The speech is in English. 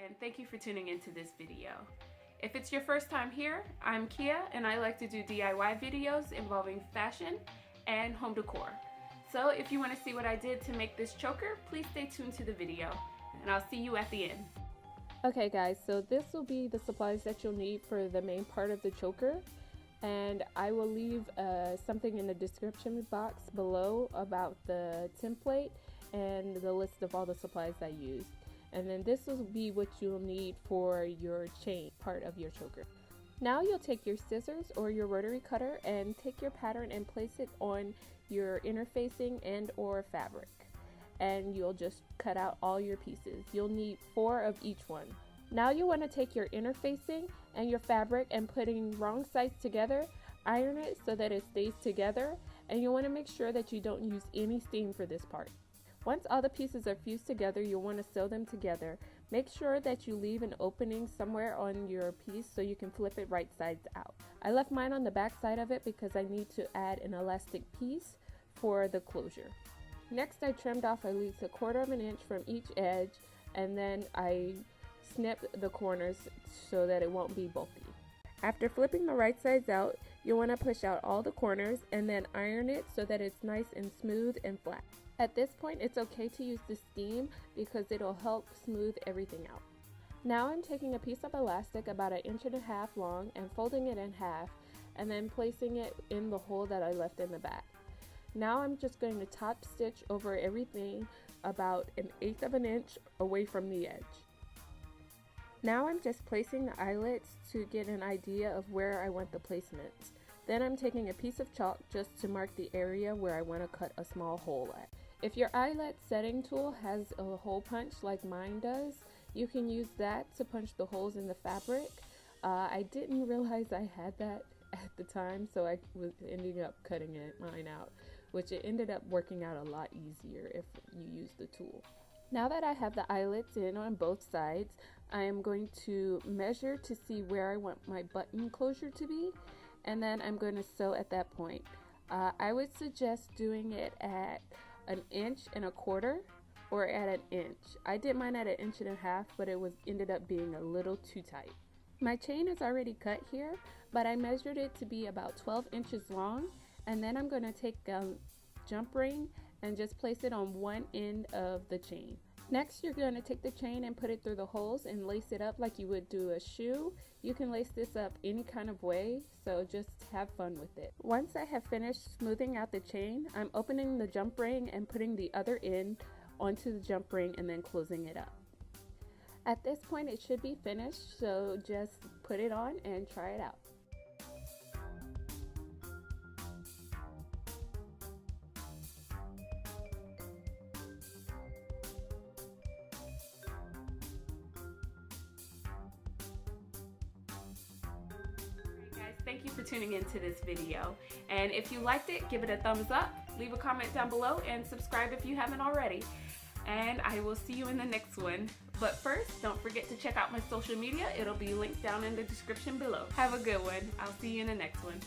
and thank you for tuning into this video. If it's your first time here, I'm Kia and I like to do DIY videos involving fashion and home decor. So if you want to see what I did to make this choker, please stay tuned to the video and I'll see you at the end. Okay guys, so this will be the supplies that you'll need for the main part of the choker, and I will leave something in the description box below about the template and the list of all the supplies I used. And then this will be what you'll need for your chain part of your choker. Now you'll take your scissors or your rotary cutter and take your pattern and place it on your interfacing and or fabric. And you'll just cut out all your pieces. You'll need 4 of each one. Now you want to take your interfacing and your fabric and putting wrong sides together, iron it so that it stays together, and you want to make sure that you don't use any steam for this part. Once all the pieces are fused together, you'll want to sew them together. Make sure that you leave an opening somewhere on your piece so you can flip it right sides out. I left mine on the back side of it because I need to add an elastic piece for the closure. Next, I trimmed off at least 1/4 inch from each edge, and then I snipped the corners so that it won't be bulky. After flipping the right sides out, you'll want to push out all the corners and then iron it so that it's nice and smooth and flat. At this point, it's okay to use the steam because it'll help smooth everything out. Now I'm taking a piece of elastic about 1.5 inches long and folding it in half and then placing it in the hole that I left in the back. Now I'm just going to top stitch over everything about 1/8 inch away from the edge. Now I'm just placing the eyelets to get an idea of where I want the placements. Then I'm taking a piece of chalk just to mark the area where I want to cut a small hole at. If your eyelet setting tool has a hole punch like mine does, you can use that to punch the holes in the fabric. I didn't realize I had that at the time, so I was ending up cutting mine out, which it ended up working out a lot easier if you use the tool. Now that I have the eyelets in on both sides, I am going to measure to see where I want my button closure to be, and then I'm going to sew at that point. I would suggest doing it at 1.25 inches or at 1 inch. I did mine at 1.5 inches, but it ended up being a little too tight. My chain is already cut here, but I measured it to be about 12 inches long, and then I'm going to take a jump ring and just place it on one end of the chain. Next, you're going to take the chain and put it through the holes and lace it up like you would do a shoe. You can lace this up any kind of way, so just have fun with it. Once I have finished smoothing out the chain, I'm opening the jump ring and putting the other end onto the jump ring and then closing it up. At this point, it should be finished, so just put it on and try it out. Thank you for tuning into this video, and if you liked it, give it a thumbs up, leave a comment down below, and subscribe if you haven't already. And I will see you in the next one. But first, don't forget to check out my social media. It'll be linked down in the description below. Have a good one. I'll see you in the next one.